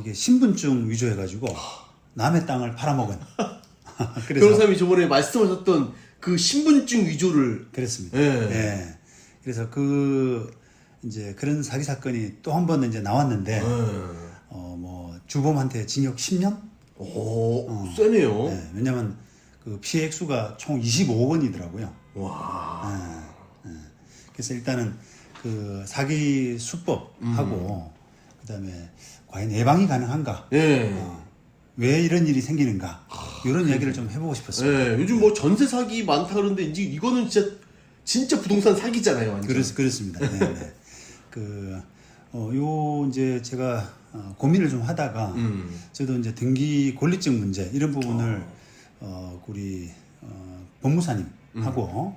이게 신분증 위조해가지고 남의 땅을 팔아먹은. 변호사님이 저번에 말씀하셨던 그 신분증 위조를. 그렇습니다. 예. 예. 그래서 이제 그런 사기 사건이 또 한 번 이제 나왔는데, 뭐 주범한테 징역 10년? 오, 세네요. 네, 왜냐면 그 피해 액수가 총 25억 원이더라고요. 와. 그래서 일단은 그 사기 수법하고 그다음에 과연 예방이 가능한가? 예. 왜 이런 일이 생기는가? 이런 이야기를 좀 해보고 싶었어요. 예. 요즘 뭐 전세 사기 많다 그러는데 이제 이거는 진짜 부동산 사기잖아요. 완전. 그렇습니다. 네, 네. 요 이제 제가 고민을 좀 하다가 저도 이제 등기 권리증 문제 이런 부분을 우리 법무사님하고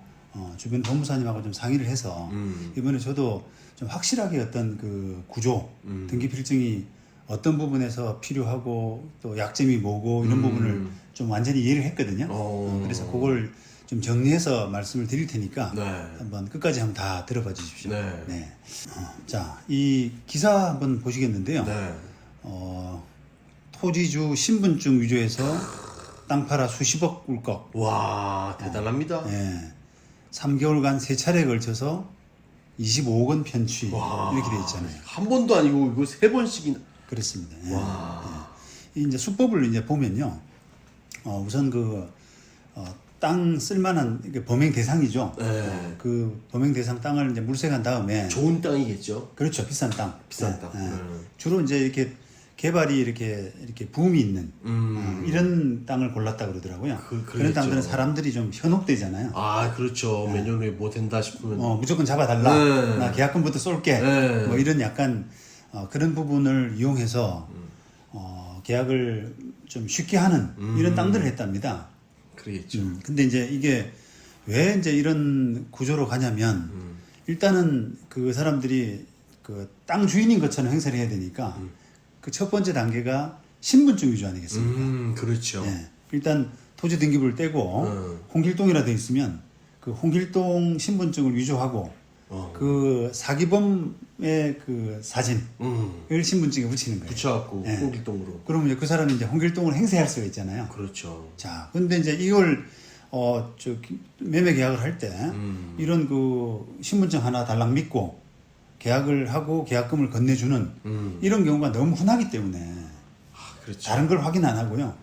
주변 법무사님하고 좀 상의를 해서 이번에 저도 좀 확실하게 어떤 그 구조 등기 필증이 어떤 부분에서 필요하고 또 약점이 뭐고 이런 부분을 좀 완전히 이해를 했거든요. 그래서 그걸 좀 정리해서 말씀을 드릴 테니까 네. 한번 끝까지 한번 다 들어봐 주십시오. 네. 네. 자, 이 기사 한번 보시겠는데요. 네. 토지주 신분증 위조해서 땅 팔아 수십억 꿀꺽. 와, 대단합니다. 네. 3개월간 3차례에 걸쳐서 25억 원 편취 와. 이렇게 돼 있잖아요. 한 번도 아니고 이거 3번씩이나. 그렇습니다. 와. 이 이제 수법을 이제 보면요. 우선 땅 쓸만한 이게 범행 대상이죠. 네. 그 범행 대상 땅을 이제 물색한 다음에 좋은 땅이겠죠. 그렇죠. 비싼 땅. 비싼 땅. 주로 이제 이렇게 개발이 이렇게 붐이 있는 이런 땅을 골랐다 그러더라고요. 그런 그랬죠. 땅들은 사람들이 좀 현혹되잖아요. 아, 그렇죠. 몇 년 후에 뭐 된다 싶으면. 무조건 잡아달라. 네. 나 계약금부터 쏠게. 네. 뭐 이런 약간 그런 부분을 이용해서 계약을 좀 쉽게 하는 이런 땅들을 했답니다. 그러겠죠. 근데 이제 이게 왜 이제 이런 구조로 가냐면 일단은 그 사람들이 그 땅 주인인 것처럼 행세를 해야 되니까 그 첫 번째 단계가 신분증 위조 아니겠습니까? 그렇죠. 예. 일단 토지 등기부를 떼고 홍길동이라 돼 있으면 그 홍길동 신분증을 위조하고 그 사기범의 그 사진을 신분증에 붙이는 거예요. 붙여갖고 예. 홍길동으로. 그러면 이제 그 사람이 이제 홍길동을 행세할 수가 있잖아요. 그렇죠. 자, 근데 이제 이걸 매매 계약을 할 때 이런 그 신분증 하나 달랑 믿고 계약을 하고 계약금을 건네주는 이런 경우가 너무 흔하기 때문에 그렇죠. 다른 걸 확인 안 하고요.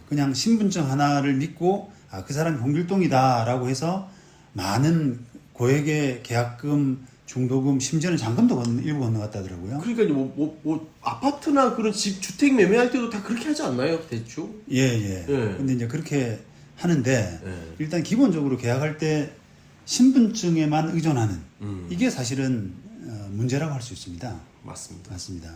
그냥 신분증 하나를 믿고 그 사람이 홍길동이다라고 해서 많은 고액의 계약금, 중도금, 심지어는 잔금도 일부 건너갔다더라고요. 그러니까 뭐 아파트나 그런 집 주택 매매할 때도 다 그렇게 하지 않나요? 대충? 예. 예. 근데 이제 그렇게 하는데 예. 일단 기본적으로 계약할 때 신분증에만 의존하는 이게 사실은 문제라고 할 수 있습니다. 맞습니다. 맞습니다.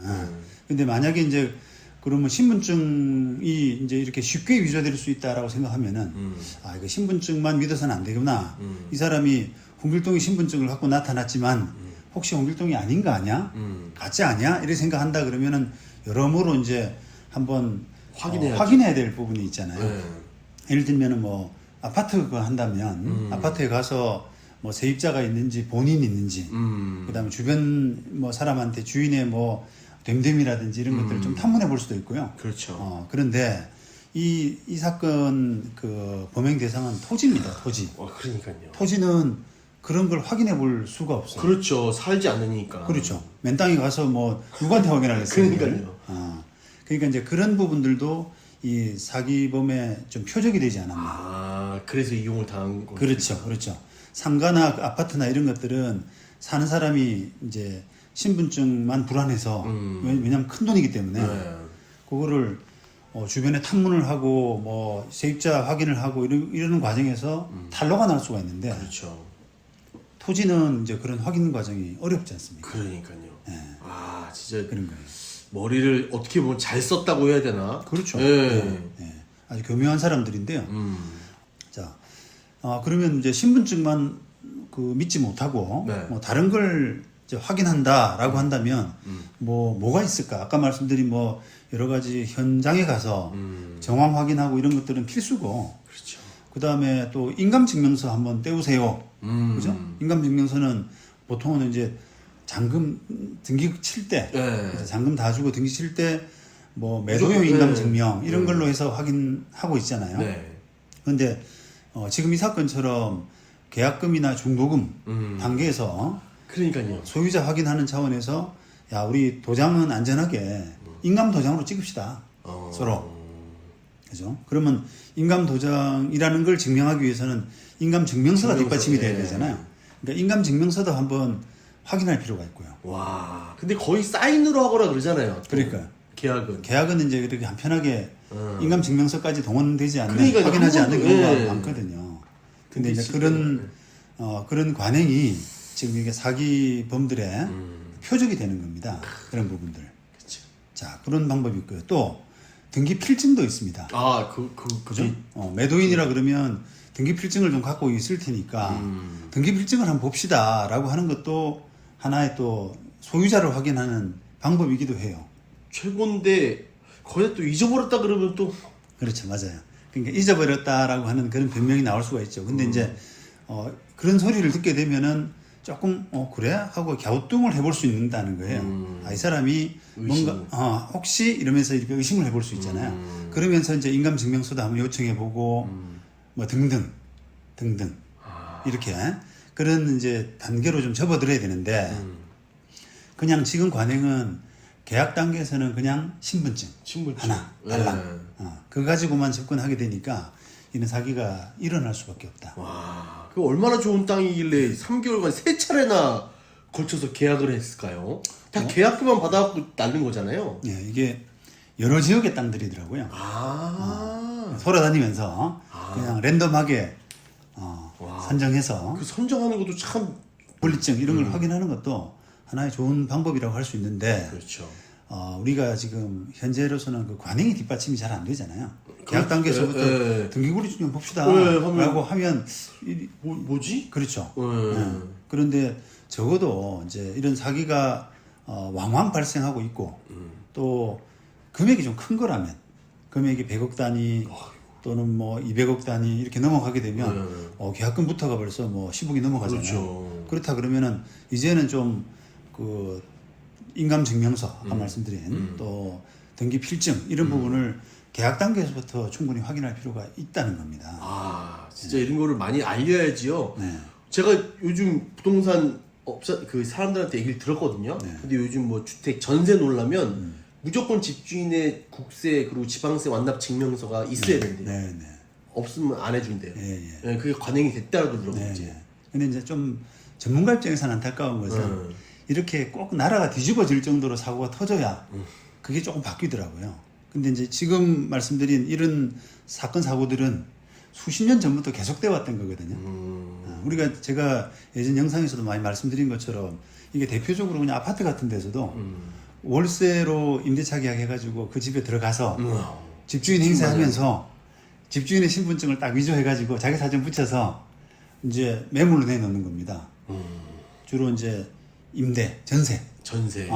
근데 만약에 이제 그러면 신분증이 이제 이렇게 쉽게 위조될 수 있다라고 생각하면은 이거 신분증만 믿어서는 안 되구나. 이 사람이 홍길동의 신분증을 갖고 나타났지만 혹시 홍길동이 아닌 거 아니야? 가짜 아니야? 이렇게 생각한다 그러면은 여러모로 이제 한번 확인해야 될 부분이 있잖아요. 네. 예를 들면은 뭐 아파트 그거 한다면 아파트에 가서 뭐 세입자가 있는지 본인이 있는지 그다음에 주변 뭐 사람한테 주인의 뭐 됨됨이라든지 이런 것들을 좀 탐문해 볼 수도 있고요. 그렇죠. 그런데 이 사건 그 범행 대상은 토지입니다. 토지. 그러니까요. 토지는 그런 걸 확인해 볼 수가 없어요. 그렇죠. 살지 않으니까. 그렇죠. 맨 땅에 가서 뭐 누구한테 확인하겠어요? 그러니까요. 그러니까 이제 그런 부분들도 이 사기범의 좀 표적이 되지 않았나. 그래서 이용을 당한 거죠. 그렇죠. 상가나 아파트나 이런 것들은 사는 사람이 이제 신분증만 불안해서 왜냐하면 큰 돈이기 때문에 그거를 주변에 탐문을 하고 뭐 세입자 확인을 하고 이러는 과정에서 탈로가 날 수가 있는데 그렇죠. 토지는 이제 그런 확인 과정이 어렵지 않습니까? 그러니까요. 네. 진짜 그런 거예요. 머리를 어떻게 보면 잘 썼다고 해야 되나? 그렇죠. 네. 아주 교묘한 사람들인데요. 자, 그러면 이제 신분증만 믿지 못하고 네. 뭐 다른 걸 이제 확인한다라고 한다면 뭐가 있을까? 아까 말씀드린 뭐 여러 가지 현장에 가서 정황 확인하고 이런 것들은 필수고. 그렇죠. 그 다음에 또 인감증명서 한번 떼우세요. 그죠? 인감증명서는 보통은 이제 잔금 등기 칠 때, 네. 잔금 다 주고 등기 칠 때 뭐 매도용 무조건, 인감 네. 증명 이런 걸로 해서 확인하고 있잖아요. 네. 그런데 지금 이 사건처럼 계약금이나 중도금 단계에서 그러니까요. 소유자 확인하는 차원에서 야 우리 도장은 안전하게 인감 도장으로 찍읍시다 서로. 그죠? 그러면 인감 도장이라는 걸 증명하기 위해서는 인감 증명서가 뒷받침이 돼야 되잖아요. 그러니까 인감 증명서도 한번 확인할 필요가 있고요. 와, 근데 거의 사인으로 하거나 그러잖아요. 또. 그러니까요. 계약은. 계약은 이제 그렇게 한편하게 인감 증명서까지 동원되지 않는 그러니까요. 확인하지 한 않는 번도, 경우가 예. 많거든요. 근데 이제 진짜, 그런 관행이 지금 이게 사기범들의 표적이 되는 겁니다. 그런 부분들. 그치. 자, 그런 방법이 있고요. 또 등기 필증도 있습니다. 아, 그죠? 매도인이라 그러면 등기 필증을 좀 갖고 있을 테니까 등기 필증을 한번 봅시다라고 하는 것도 하나의 또 소유자를 확인하는 방법이기도 해요. 최고인데 거기다 또 잊어버렸다 그러면 또 그렇죠, 맞아요. 그러니까 잊어버렸다라고 하는 그런 변명이 나올 수가 있죠. 근데 이제 그런 소리를 듣게 되면은 조금 그래 하고 갸우뚱을 해볼 수 있다는 거예요. 이 사람이 의심. 뭔가 혹시 이러면서 이렇게 의심을 해볼 수 있잖아요. 그러면서 이제 인감 증명서도 한번 요청해보고 뭐 등등 이렇게 그런 이제 단계로 좀 접어들어야 되는데 그냥 지금 관행은 계약 단계에서는 그냥 신분증 하나 달랑 그거 가지고만 접근하게 되니까 이런 사기가 일어날 수밖에 없다. 와, 그 얼마나 좋은 땅이길래 3개월간 3차례나 걸쳐서 계약을 했을까요? 다 계약금만 받아갖고 날린 거잖아요. 예, 이게 여러 지역의 땅들이더라고요. 돌아다니면서 그냥 랜덤하게 선정해서 그 선정하는 것도 참 분리증 이런 걸 확인하는 것도 하나의 좋은 방법이라고 할 수 있는데 그렇죠. 우리가 지금 현재로서는 그 관행이 뒷받침이 잘 안 되잖아요. 계약 단계에서부터 예. 등기구리 좀 봅시다 예, 라고 하면 뭐지? 그렇죠. 예. 그런데 적어도 이제 이런 사기가 왕왕 발생하고 있고 또 금액이 좀 큰 거라면 금액이 100억 단위 또는 뭐 200억 단위 이렇게 넘어가게 되면 계약금부터가 벌써 뭐 10억이 넘어가잖아요. 그렇죠. 그렇다 그러면은 이제는 좀 그 인감 증명서 아까 말씀드린 또 등기 필증 이런 부분을 계약 단계에서부터 충분히 확인할 필요가 있다는 겁니다. 아, 진짜 이런 거를 많이 알려야지요. 네. 제가 요즘 부동산 업자 그 사람들한테 얘기를 들었거든요. 네. 근데 요즘 뭐 주택 전세 놓으려면 무조건 집주인의 국세 그리고 지방세 완납 증명서가 있어야 된대요. 네, 네. 없으면 안 해준대요. 예, 예, 그게 관행이 됐다고 그러더라고요. 네, 이제. 네. 근데 이제 좀 전문가 입장에서는 안타까운 것은 이렇게 꼭 나라가 뒤집어질 정도로 사고가 터져야 그게 조금 바뀌더라고요. 근데 이제 지금 말씀드린 이런 사건 사고들은 수십 년 전부터 계속돼 왔던 거거든요. 우리가 제가 예전 영상에서도 많이 말씀드린 것처럼 이게 대표적으로 그냥 아파트 같은 데서도 월세로 임대차 계약해가지고 그 집에 들어가서 집주인 행세하면서 집주인의 신분증을 딱 위조해가지고 자기 사진 붙여서 이제 매물로 내놓는 겁니다. 주로 이제 임대, 전세, 전세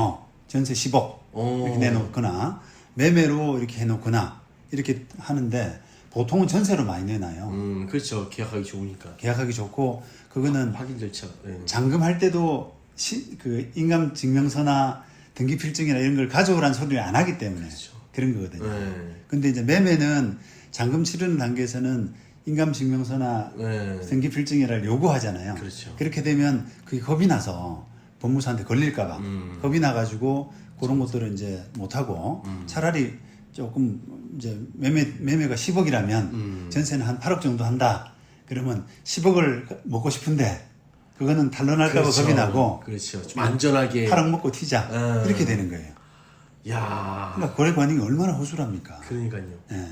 10억 이렇게 내놓거나 매매로 이렇게 해놓거나 이렇게 하는데 보통은 전세로 많이 내놔요. 그렇죠. 계약하기 좋으니까. 계약하기 좋고 그거는 확인 절차. 예. 잔금할 때도 그 인감 증명서나 등기 필증이나 이런 걸 가져오라는 소리를 안 하기 때문에 그런 거거든요. 근데 이제 매매는 잔금 치르는 단계에서는 인감 증명서나 등기 필증이라를 요구하잖아요. 그렇죠. 그렇게 되면 그게 겁이 나서 법무사한테 걸릴까봐 겁이 나가지고 그런 것들을 이제 못하고 차라리 조금 이제 매매가 10억이라면 전세는 한 8억 정도 한다. 그러면 10억을 먹고 싶은데 그거는 탄론할까봐 그렇죠. 겁이 나고 그렇죠. 좀 안전하게 8억 먹고 튀자 이렇게 되는 거예요. 야. 그러니까 거래 관행이 얼마나 허술합니까? 그러니까요. 예.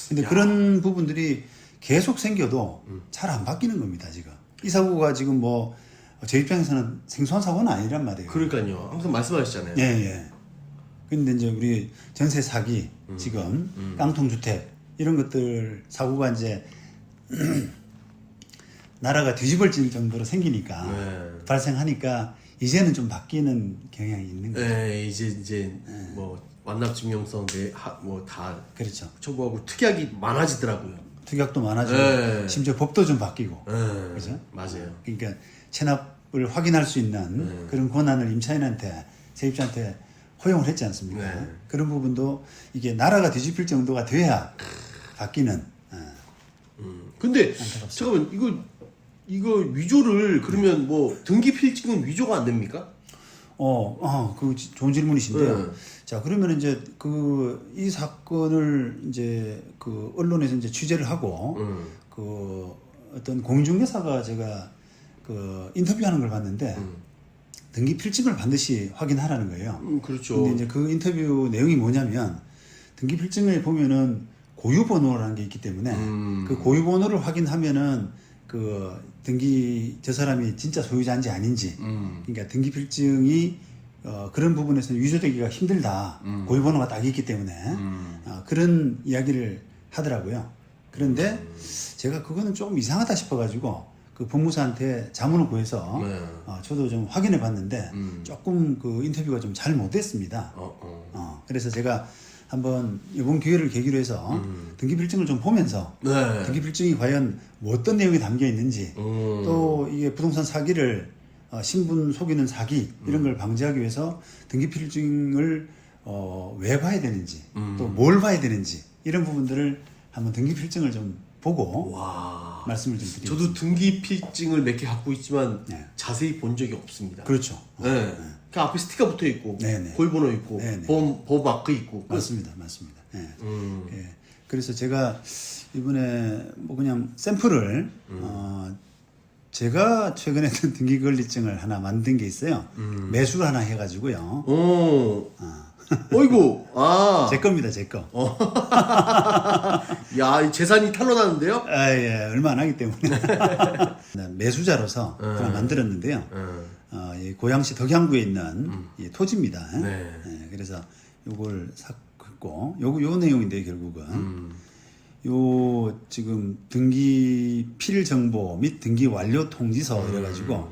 근데 그런 부분들이 계속 생겨도 잘 안 바뀌는 겁니다, 지금. 이 사고가 지금 뭐, 제 입장에서는 생소한 사고는 아니란 말이에요. 그러니까요. 항상 말씀하셨잖아요. 예, 예. 근데 이제 우리 전세 사기, 지금, 깡통주택, 이런 것들 사고가 이제, 나라가 뒤집어질 정도로 생기니까, 발생하니까, 이제는 좀 바뀌는 경향이 있는 거죠. 네, 이제 뭐 완납증명서 뭐다 그렇죠. 초보하고 특약이 많아지더라고요. 특약도 많아지고, 네. 심지어 법도 좀 바뀌고, 네, 그죠? 맞아요. 그러니까 체납을 확인할 수 있는 그런 권한을 임차인한테 세입자한테 허용을 했지 않습니까? 네. 그런 부분도 이게 나라가 뒤집힐 정도가 돼야 바뀌는. 근데 안타깝습니다. 잠깐만 이거 위조를 그러면 뭐 등기 필증은 위조가 안 됩니까? 좋은 질문이신데요. 네. 자, 그러면 이제 이 사건을 이제 언론에서 이제 취재를 하고 어떤 공인중개사가 제가 인터뷰하는 걸 봤는데 등기 필증을 반드시 확인하라는 거예요. 그렇죠. 근데 이제 그 인터뷰 내용이 뭐냐면 등기 필증에 보면은 고유 번호라는 게 있기 때문에 그 고유 번호를 확인하면은 저 사람이 진짜 소유자인지 아닌지, 그러니까 등기 필증이 그런 부분에서는 위조되기가 힘들다. 고유 번호가 딱 있기 때문에 그런 이야기를 하더라고요. 그런데 제가 그거는 조금 이상하다 싶어가지고 그 법무사한테 자문을 구해서 네. 저도 좀 확인해 봤는데 조금 그 인터뷰가 좀 잘 못됐습니다. 그래서 제가 한번 이번 기회를 계기로 해서 등기 필증을 좀 보면서 네. 등기 필증이 과연 뭐 어떤 내용이 담겨 있는지 또 이게 부동산 사기를 신분 속이는 사기 이런 걸 방지하기 위해서 등기 필증을 왜 봐야 되는지 또 뭘 봐야 되는지 이런 부분들을 한번 등기 필증을 좀 보고 와. 말씀을 좀 드리겠습니다. 저도 등기 필증을 몇 개 갖고 있지만 네. 자세히 본 적이 없습니다. 그렇죠. 네. 그 앞에 스티커 붙어 있고 네네. 고유번호 있고 네네. 보험 마크 있고. 맞습니다. 예. 예. 그래서 제가 이번에 뭐 그냥 샘플을 제가 최근에 등기 권리증을 하나 만든 게 있어요. 매수를 하나 해가지고요. 오. 어이구. 아. 제 겁니다, 제 거. 야, 이 재산이 탄로나는데요? 예, 얼마 안 하기 때문에. 매수자로서 하나 만들었는데요. 이 고양시 덕양구에 있는 이 토지입니다. 네. 예, 그래서 요걸 샀고, 요 내용인데 결국은. 요 지금 등기 필 정보 및 등기 완료 통지서 이래가지고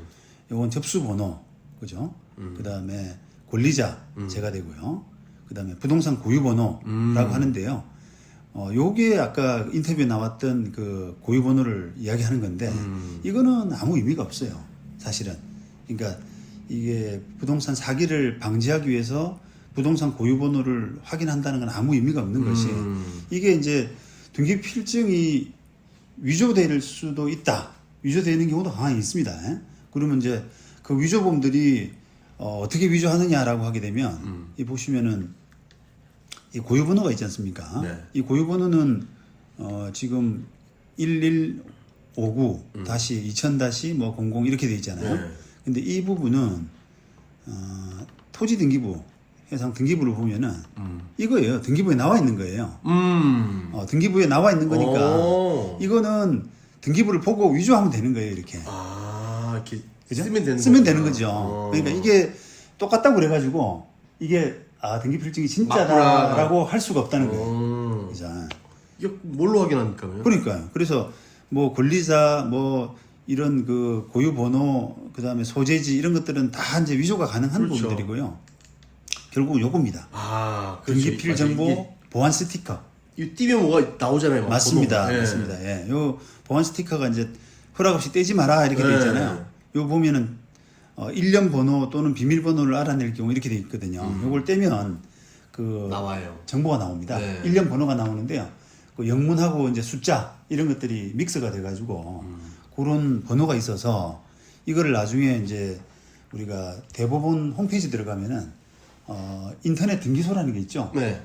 요건 접수 번호, 그죠? 그 다음에 권리자 제가 되고요. 그 다음에 부동산 고유 번호라고 하는데요. 요게 아까 인터뷰에 나왔던 그 고유 번호를 이야기하는 건데 이거는 아무 의미가 없어요. 사실은. 그러니까 이게 부동산 사기를 방지하기 위해서 부동산 고유 번호를 확인한다는 건 아무 의미가 없는 것이 이게 이제 등기 필증이 위조될 수도 있다. 위조되는 경우도 강하게 있습니다. 그러면 이제 그 위조범들이 어떻게 위조하느냐라고 하게 되면 이 보시면은 이 고유 번호가 있지 않습니까? 네. 이 고유 번호는 지금 1159 2000 뭐 00 이렇게 돼 있잖아요. 네. 근데 이 부분은 토지 등기부 해상 등기부를 보면은 이거예요. 등기부에 나와 있는 거예요. 등기부에 나와 있는 거니까 오. 이거는 등기부를 보고 위조하면 되는 거예요. 이렇게. 아, 이렇게 그죠? 쓰면 되는 쓰면 거구나. 되는 거죠. 그러니까 이게 똑같다고 그래가지고 이게 등기 필증이 진짜다라고 할 수가 없다는 거예요. 그죠? 이거 뭘로 확인합니까? 그러면? 그러니까요. 그래서 뭐 권리자 뭐 이런 그 고유 번호 그다음에 소재지 이런 것들은 다 이제 위조가 가능한 그렇죠. 부분들이고요. 결국은 요겁니다. 아, 그렇죠. 등기필 맞아, 정보 보안 스티커. 이거 띄면 뭐가 나오잖아요. 막 맞습니다. 번호가. 예. 맞습니다. 예. 요 보안 스티커가 이제 허락 없이 떼지 마라 이렇게 돼 네. 있잖아요. 요 보면은 일련 번호 또는 비밀번호를 알아낼 경우 이렇게 돼 있거든요. 요걸 떼면 그 나와요. 정보가 나옵니다. 네. 일련 번호가 나오는데요. 그 영문하고 이제 숫자 이런 것들이 믹스가 돼가지고 그런 번호가 있어서 이거를 나중에 이제 우리가 대법원 홈페이지 들어가면은 인터넷 등기소라는 게 있죠. 네.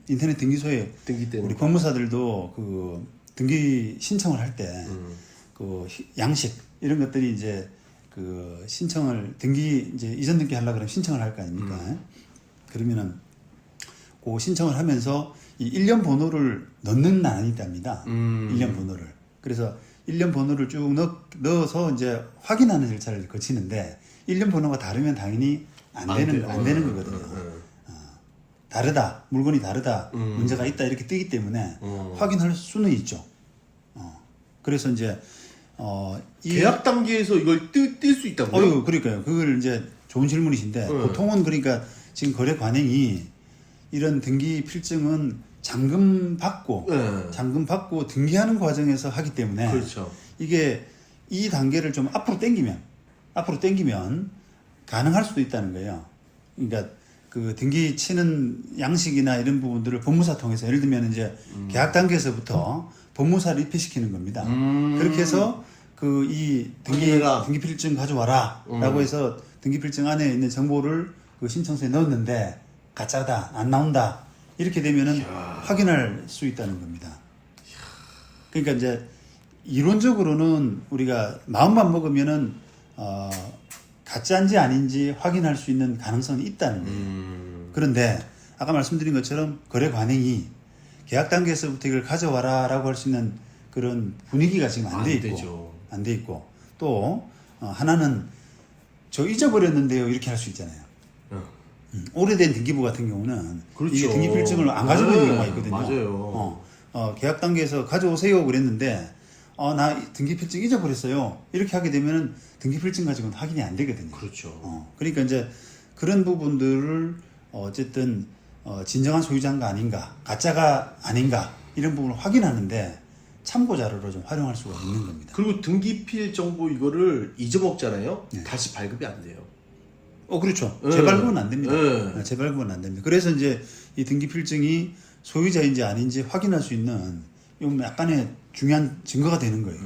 인터넷 등기소에 등기 때는 우리 법무사들도 그 등기 신청을 할 때 그 양식 이런 것들이 이제 그 신청을 등기 이제 이전 등기 하려 그러면 신청을 할 거 아닙니까? 그러면은 그 신청을 하면서 이 일련 번호를 넣는 난이 있답니다. 일련 번호를. 그래서 일련 번호를 쭉 넣어서 이제 확인하는 절차를 거치는데 일련 번호가 다르면 당연히 안 되는 거거든요. 다르다, 물건이 다르다, 문제가 있다 이렇게 뜨기 때문에 확인할 수는 있죠. 그래서 이제 계약 단계에서 이걸 뜰 수 있다고요? 그러니까요. 그걸 이제 좋은 질문이신데 보통은 그러니까 지금 거래 관행이 이런 등기 필증은 잔금 받고 등기하는 과정에서 하기 때문에 그렇죠. 이게 이 단계를 좀 앞으로 당기면 가능할 수도 있다는 거예요. 그러니까 그 등기 치는 양식이나 이런 부분들을 법무사 통해서 예를 들면 이제 계약 단계에서부터 법무사를 입회시키는 겁니다. 그렇게 해서 그 이 확인해라. 등기필증 가져와라라고 해서 등기필증 안에 있는 정보를 그 신청서에 넣었는데 가짜다 안 나온다 이렇게 되면은 확인할 수 있다는 겁니다. 그러니까 이제 이론적으로는 우리가 마음만 먹으면은 가짜인지 아닌지 확인할 수 있는 가능성이 있다는 거예요. 그런데 아까 말씀드린 것처럼 거래 관행이 계약 단계에서부터 이걸 가져와라라고 할 수 있는 그런 분위기가 지금 안 돼 있고 안 돼 있고 또 하나는 저 잊어버렸는데요 이렇게 할 수 있잖아요. 오래된 등기부 같은 경우는 그렇죠. 이게 등기필증을 안 가지고 있는 경우가 있거든요. 맞아요. 계약 단계에서 가져오세요 그랬는데 나 등기필증 잊어버렸어요. 이렇게 하게 되면은 등기필증 가지고는 확인이 안 되거든요. 그렇죠. 그러니까 이제 그런 부분들을 어쨌든 진정한 소유자인가 아닌가, 가짜가 아닌가 이런 부분을 확인하는데 참고 자료로 좀 활용할 수가 있는 겁니다. 그리고 등기필 정보 이거를 잊어먹잖아요. 네. 다시 발급이 안 돼요. 그렇죠. 네. 재발급은 안 됩니다. 네. 재발급은 안 됩니다. 그래서 이제 이 등기필증이 소유자인지 아닌지 확인할 수 있는 좀 약간의 중요한 증거가 되는 거예요.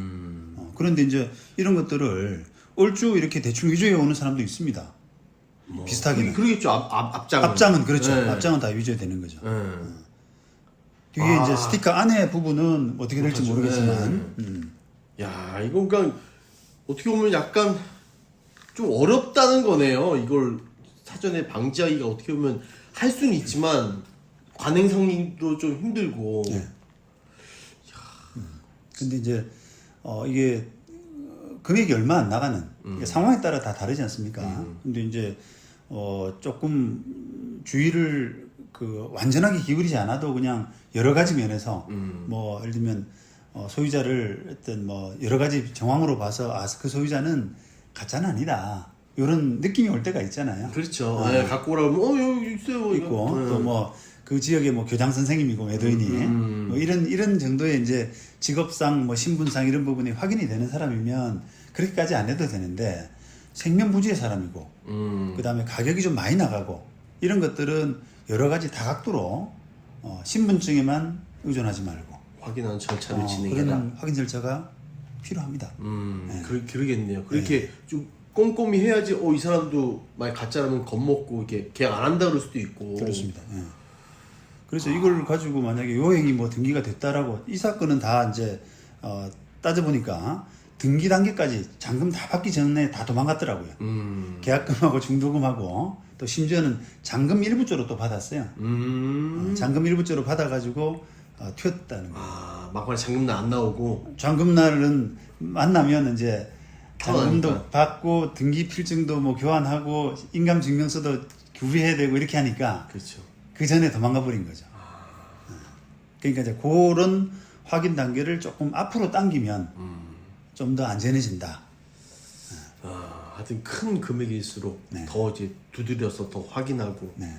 그런데 이제 이런 것들을 얼추 이렇게 대충 위조해 오는 사람도 있습니다. 비슷하게는. 그러겠죠. 앞장은. 앞장은 그렇죠. 네. 앞장은 다 위조되는 거죠. 네. 뒤에 이제 스티커 안에 부분은 어떻게 될지 못하죠. 모르겠지만 야, 이건 그러니까 어떻게 보면 약간 좀 어렵다는 거네요. 이걸 사전에 방지하기가 어떻게 보면 할 수는 있지만 관행상도 좀 힘들고. 네. 근데 이제 이게 금액이 얼마 안 나가는 이게 상황에 따라 다 다르지 않습니까? 근데 이제 조금 주의를 그 완전하게 기울이지 않아도 그냥 여러 가지 면에서 뭐 예를 들면 소유자를 어떤 뭐 여러 가지 정황으로 봐서 그 소유자는 가짜는 아니다 이런 느낌이 올 때가 있잖아요. 그렇죠. 네, 갖고 오라고 하면 여기 있어요. 있고 이거. 또 뭐 그 지역의 뭐 교장 선생님이고 매도인이 뭐 이런 정도의 이제 직업상 뭐 신분상 이런 부분이 확인이 되는 사람이면 그렇게까지 안 해도 되는데 생면부지의 사람이고 그다음에 가격이 좀 많이 나가고 이런 것들은 여러 가지 다각도로 신분증에만 의존하지 말고 확인하는 절차를 진행해라. 그런 확인 절차가 필요합니다. 그러겠네요. 그렇게 좀 꼼꼼히 해야지. 이 사람도 만약 가짜라면 겁먹고 이렇게 계약 안 한다 그럴 수도 있고. 그렇습니다. 예. 그래서 이걸 가지고 만약에 요행이 뭐 등기가 됐다라고 이 사건은 다 이제 따져보니까 등기 단계까지 잔금 다 받기 전에 다 도망갔더라고요. 계약금하고 중도금하고 또 심지어는 잔금 일부조로 또 받았어요. 잔금 일부조로 받아가지고 튀었다는 거예요. 막판에 잔금날 안 나오고. 잔금날은 만나면 이제 잔금도 나니까. 받고 등기 필증도 뭐 교환하고 인감증명서도 구비해야 되고 이렇게 하니까 그렇죠. 그 전에 도망가 버린 거죠. 그러니까 이제 그런 확인 단계를 조금 앞으로 당기면 좀 더 안전해진다. 하여튼 큰 금액일수록 네. 더 이제 두드려서 더 확인하고. 네.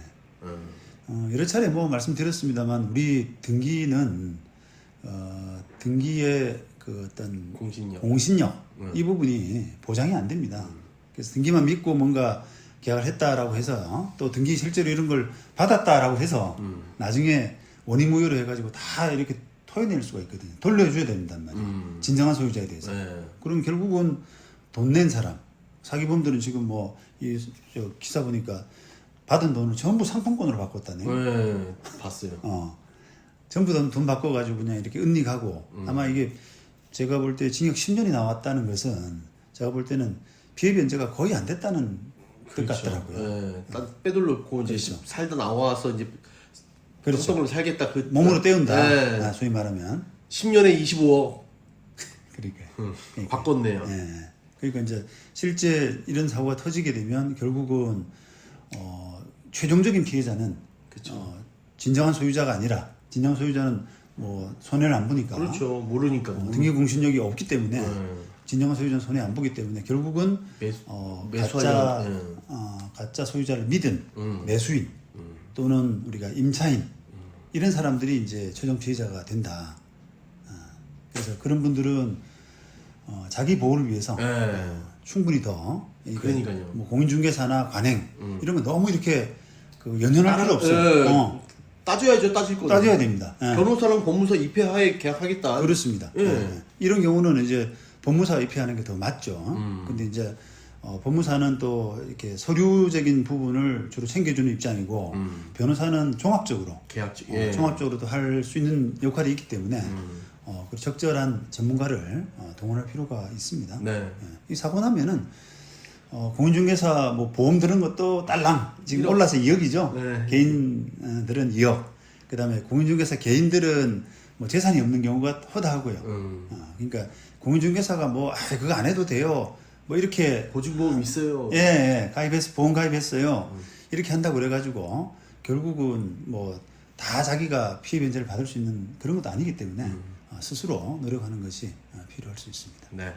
여러 차례 뭐 말씀드렸습니다만 우리 등기는 등기의 그 어떤 공신력. 이 부분이 보장이 안 됩니다. 그래서 등기만 믿고 뭔가 계약을 했다라고 해서 또 등기 실제로 이런 걸 받았다라고 해서 나중에 원인무효로 해가지고 다 이렇게 토해낼 수가 있거든요. 돌려줘야 된단 말이에요. 진정한 소유자에 대해서. 네. 그럼 결국은 돈 낸 사람, 사기범들은 지금 뭐 저 기사 보니까 받은 돈을 전부 상품권으로 바꿨다네. 네, 봤어요. 전부 돈 바꿔가지고 그냥 이렇게 은닉하고 아마 이게 제가 볼 때 징역 10년이 나왔다는 것은 제가 볼 때는 피해 변제가 거의 안 됐다는 뜻 같더라고요. 네, 빼돌렸고 이제 그렇죠. 살다 나와서 이제 그렇죠. 어떤 걸로 살겠다. 몸으로 때운다. 네. 소위 말하면. 10년에 25억 그러니까요. 바꿨네요. 예. 그러니까 이제 실제 이런 사고가 터지게 되면 결국은 최종적인 피해자는 진정한 소유자가 아니라 진정한 소유자는 뭐 손해를 안 보니까 그렇죠. 모르니까. 등기 공신력이 없기 때문에 진정한 소유자는 손해 안 보기 때문에 결국은 가짜 소유자를 믿은 매수인 또는 우리가 임차인 이런 사람들이 이제 최종 피해자가 된다. 그래서 그런 분들은 자기 보호를 위해서 충분히 더 그러니까요. 뭐 공인중개사나 관행 이런 거 너무 이렇게 그 연연할 필요 없어요. 예. 따져야죠, 따질 거. 따져야 됩니다. 예. 변호사랑 법무사 입회하에 계약하겠다. 그렇습니다. 예. 예. 이런 경우는 이제 법무사 입회하는 게 더 맞죠. 근데 이제 법무사는 또 이렇게 서류적인 부분을 주로 챙겨주는 입장이고 변호사는 종합적으로 계약직. 종합적으로도 할 수 있는 역할이 있기 때문에 그 적절한 전문가를 동원할 필요가 있습니다. 네. 예. 이 사고 나면은 공인중개사 뭐 보험 들은 것도 딸랑 지금 올라서 2억이죠. 네. 개인들은 2억. 그다음에 공인중개사 개인들은 뭐 재산이 없는 경우가 허다하고요. 그러니까 공인중개사가 뭐 그거 안 해도 돼요. 뭐 이렇게 보증보험 있어요. 예, 가입해서 보험 가입했어요. 이렇게 한다고 그래가지고 결국은 뭐 다 자기가 피해 변제를 받을 수 있는 그런 것도 아니기 때문에 스스로 노력하는 것이 필요할 수 있습니다. 네.